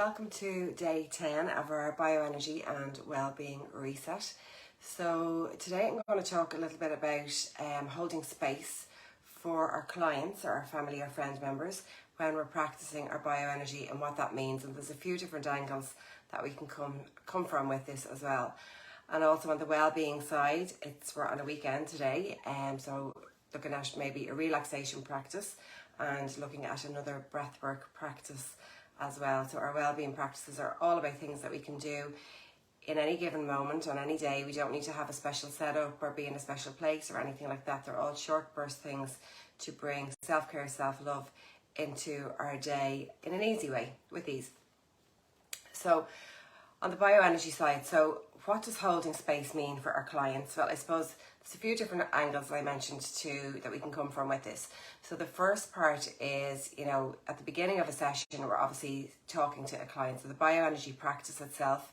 welcome to day 10 of our bioenergy and wellbeing reset. So today I'm going to talk a little bit about holding space for our clients or our family or friend members when we're practicing our bioenergy and what that means. And there's a few different angles that we can come from with this as well. And also on the wellbeing side, we're on a weekend today, so looking at maybe a relaxation practice and looking at another breathwork practice as well. So our wellbeing practices are all about things that we can do in any given moment on any day. We don't need to have a special setup or be in a special place or anything like that. They're all short burst things to bring self-care, self-love into our day in an easy way with ease. So on the bioenergy side, so what does holding space mean for our clients? Well, I suppose there's a few different angles I mentioned too that we can come from with this. So the first part is, at the beginning of a session, we're obviously talking to a client. So the bioenergy practice itself,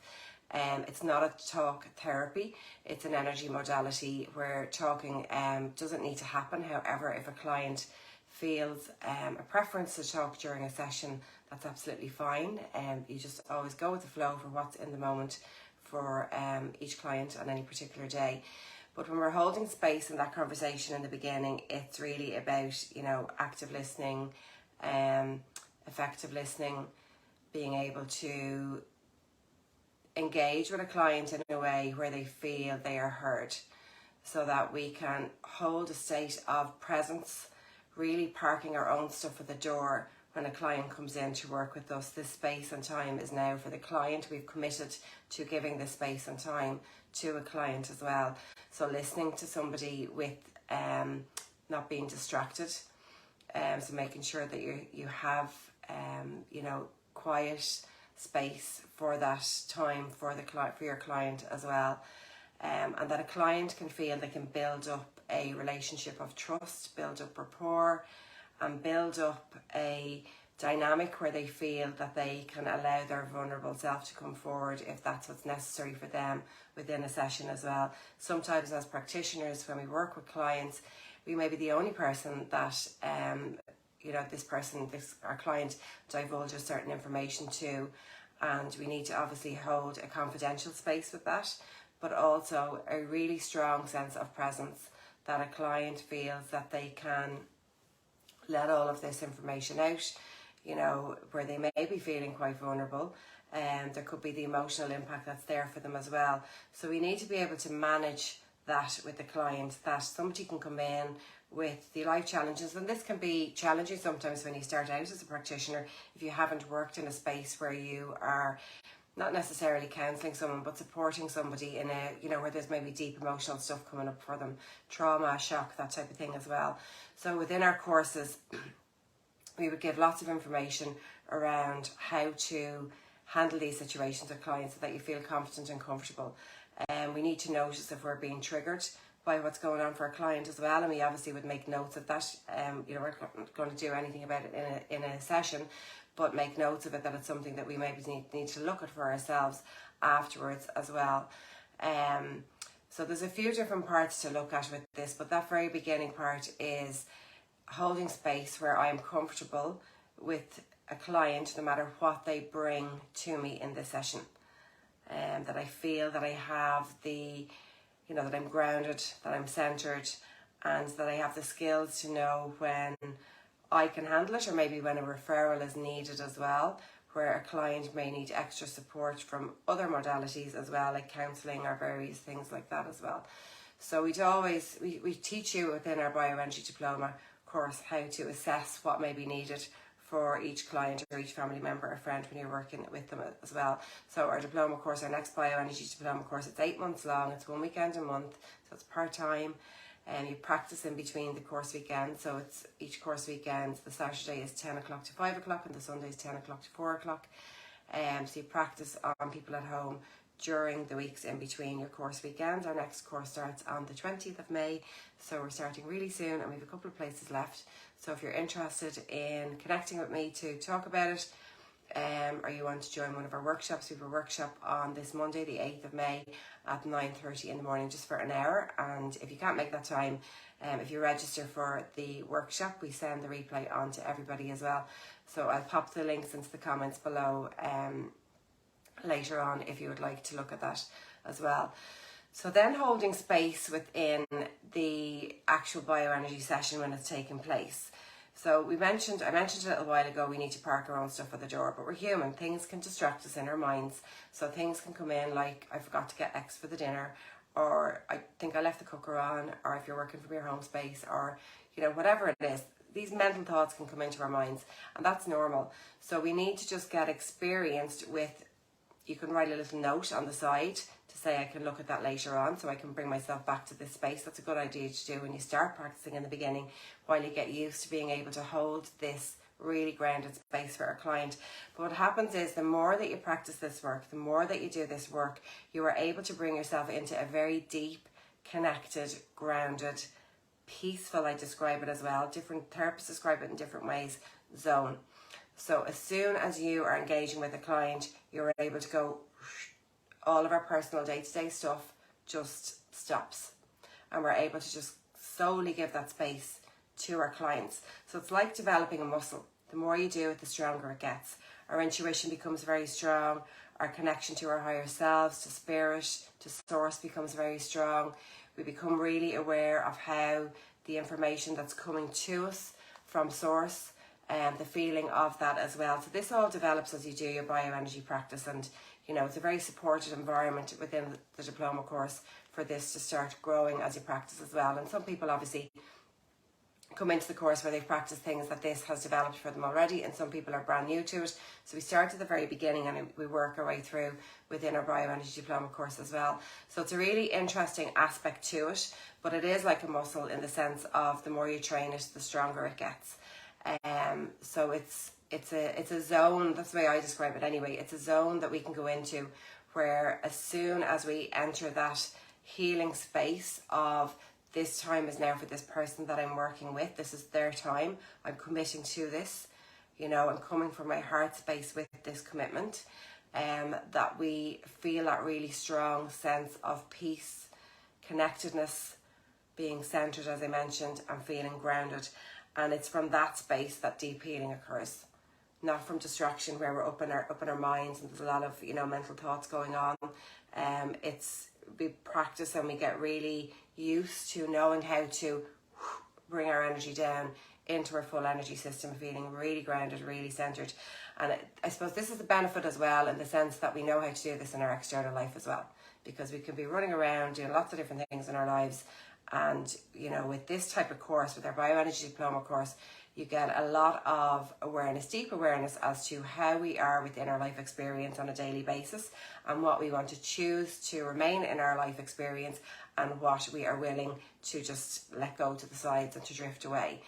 it's not a talk therapy, it's an energy modality where talking doesn't need to happen. However, if a client feels a preference to talk during a session, that's absolutely fine. You just always go with the flow for what's in the moment for each client on any particular day. But when we're holding space in that conversation in the beginning, it's really about, active listening, effective listening, being able to engage with a client in a way where they feel they are heard, so that we can hold a state of presence, really parking our own stuff at the door when a client comes in to work with us. This space and time is now for the client. We've committed to giving this space and time to a client as well. So listening to somebody with not being distracted, so making sure that you have quiet space for that time for your client as well, and that a client can feel they can build up a relationship of trust, build up rapport, and build up a dynamic where they feel that they can allow their vulnerable self to come forward if that's what's necessary for them within a session as well. Sometimes as practitioners, when we work with clients, we may be the only person that our client divulges certain information to, and we need to obviously hold a confidential space with that, but also a really strong sense of presence, that a client feels that they can let all of this information out, where they may be feeling quite vulnerable, and there could be the emotional impact that's there for them as well. So we need to be able to manage that with the client, that somebody can come in with the life challenges, and this can be challenging sometimes when you start out as a practitioner, if you haven't worked in a space where you are not necessarily counselling someone, but supporting somebody in a, where there's maybe deep emotional stuff coming up for them, trauma, shock, that type of thing as well. So within our courses, we would give lots of information around how to handle these situations with clients so that you feel confident and comfortable. And we need to notice if we're being triggered by what's going on for a client as well, and we obviously would make notes of that. We're not going to do anything about it in a session, but make notes of it, that it's something that we maybe need to look at for ourselves afterwards as well. So there's a few different parts to look at with this, but that very beginning part is holding space where I'm comfortable with a client no matter what they bring to me in this session. That I feel that I have that I'm grounded, that I'm centered, and that I have the skills to know when I can handle it, or maybe when a referral is needed as well, where a client may need extra support from other modalities as well, like counselling or various things like that as well. So we teach you within our bioenergy diploma course how to assess what may be needed for each client or each family member or friend when you're working with them as well. So our diploma course, our next bioenergy diploma course, it's 8 months long, it's 1 weekend a month, so it's part-time, and you practice in between the course weekend. So it's each course weekend, the Saturday is 10 o'clock to 5 o'clock and the Sunday is 10 o'clock to 4 o'clock. So you practice on people at home during the weeks in between your course weekends. Our next course starts on the 20th of May, so we're starting really soon and we have a couple of places left. So if you're interested in connecting with me to talk about it, or you want to join one of our workshops, we have a workshop on this Monday, the 8th of May at 9:30 in the morning, just for an hour. And if you can't make that time, if you register for the workshop, we send the replay on to everybody as well. So I'll pop the links into the comments below later on if you would like to look at that as well. So then holding space within the actual bioenergy session when it's taking place. So I mentioned a little while ago, we need to park our own stuff at the door, but we're human. Things can distract us in our minds. So things can come in like, I forgot to get X for the dinner, or I think I left the cooker on, or if you're working from your home space, or, you know, whatever it is. These mental thoughts can come into our minds, and that's normal. So we need to just get experienced with, you can write a little note on the side to say I can look at that later on, so I can bring myself back to this space. That's a good idea to do when you start practicing in the beginning, while you get used to being able to hold this really grounded space for a client. But what happens is, the more that you practice this work, the more that you do this work, you are able to bring yourself into a very deep, connected, grounded, peaceful, I describe it as well, different therapists describe it in different ways, zone. So as soon as you are engaging with a client, you're able to go, all of our personal day-to-day stuff just stops, and we're able to just solely give that space to our clients. So it's like developing a muscle. The more you do it, the stronger it gets. Our intuition becomes very strong. Our connection to our higher selves, to spirit, to source becomes very strong. We become really aware of how the information that's coming to us from source, and the feeling of that as well. So this all develops as you do your bioenergy practice, and you know, it's a very supported environment within the diploma course for this to start growing as you practice as well. And some people obviously come into the course where they've practiced things that this has developed for them already, and some people are brand new to it. So we start at the very beginning and we work our way through within our bioenergy diploma course as well. So it's a really interesting aspect to it, but it is like a muscle in the sense of the more you train it, the stronger it gets. So it's a zone, that's the way I describe it anyway. It's a zone that we can go into where as soon as we enter that healing space of, this time is now for this person that I'm working with, this is their time, I'm committing to this, you know, I'm coming from my heart space with this commitment, that we feel that really strong sense of peace, connectedness, being centered as I mentioned, and feeling grounded. And it's from that space that deep healing occurs, not from distraction where we're up in our minds and there's a lot of, you know, mental thoughts going on. We practice and we get really used to knowing how to bring our energy down into our full energy system, feeling really grounded, really centered. And I suppose this is the benefit as well, in the sense that we know how to do this in our external life as well, because we can be running around doing lots of different things in our lives. And, you know, with this type of course, with our bioenergy diploma course, you get a lot of awareness, deep awareness as to how we are within our life experience on a daily basis, and what we want to choose to remain in our life experience, and what we are willing to just let go to the sides and to drift away.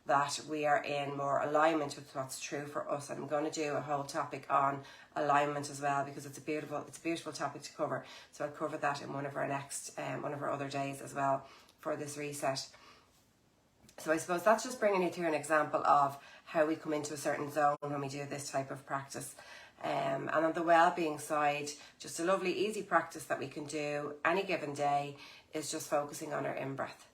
That we are in more alignment with what's true for us. And I'm going to do a whole topic on alignment as well, because it's a beautiful topic to cover. So I'll cover that in one of our other days as well for this reset. So I suppose that's just bringing you through an example of how we come into a certain zone when we do this type of practice. And on the well-being side, just a lovely easy practice that we can do any given day is just focusing on our in-breath.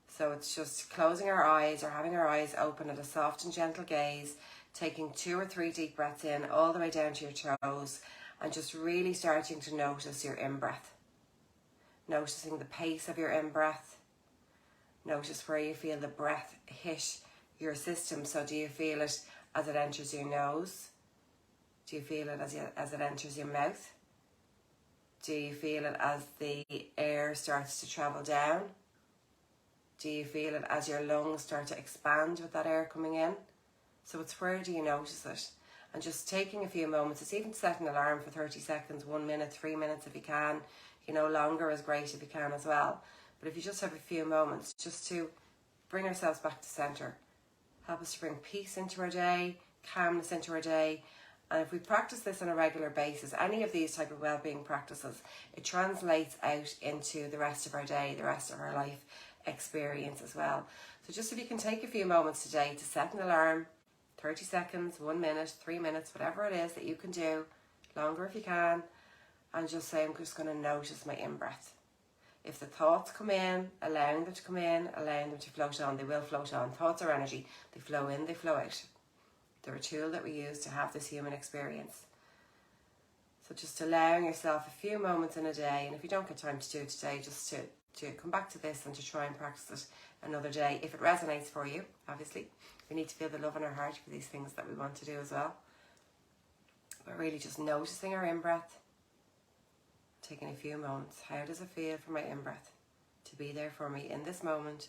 So it's just closing our eyes or having our eyes open at a soft and gentle gaze, taking 2 or 3 deep breaths in all the way down to your toes, and just really starting to notice your in-breath. Noticing the pace of your in-breath. Notice where you feel the breath hit your system. So do you feel it as it enters your nose? Do you feel it as it enters your mouth? Do you feel it as the air starts to travel down? Do you feel it as your lungs start to expand with that air coming in? So it's where do you notice it? And just taking a few moments, it's even set an alarm for 30 seconds, 1 minute, 3 minutes if you can. You know, longer is great if you can as well. But if you just have a few moments just to bring ourselves back to centre, help us to bring peace into our day, calmness into our day. And if we practice this on a regular basis, any of these type of well-being practices, it translates out into the rest of our day, the rest of our life experience as well. So just if you can take a few moments today to set an alarm, 30 seconds, 1 minute, 3 minutes, whatever it is that you can do, longer if you can, and just say, I'm just going to notice my in-breath. If the thoughts come in, allowing them to come in, allowing them to float on, they will float on. Thoughts are energy. They flow in, they flow out. They're a tool that we use to have this human experience. So just allowing yourself a few moments in a day, and if you don't get time to do it today, just to come back to this and to try and practice it another day. If it resonates for you, obviously, we need to feel the love in our heart for these things that we want to do as well. But really just noticing our in-breath, taking a few moments. How does it feel for my in-breath to be there for me in this moment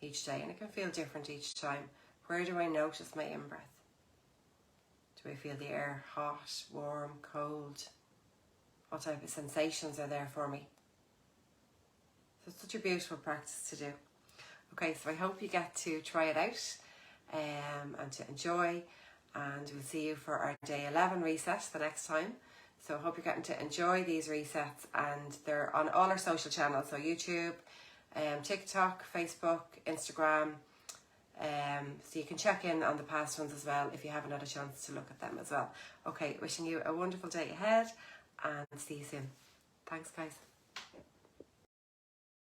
each day? And it can feel different each time. Where do I notice my in-breath? Do I feel the air hot, warm, cold? What type of sensations are there for me? So it's such a beautiful practice to do. Okay, so I hope you get to try it out and to enjoy. And we'll see you for our day 11 reset the next time. So I hope you're getting to enjoy these resets, and they're on all our social channels. So YouTube, TikTok, Facebook, Instagram. So you can check in on the past ones as well if you haven't had a chance to look at them as well. Okay, wishing you a wonderful day ahead and see you soon. Thanks, guys.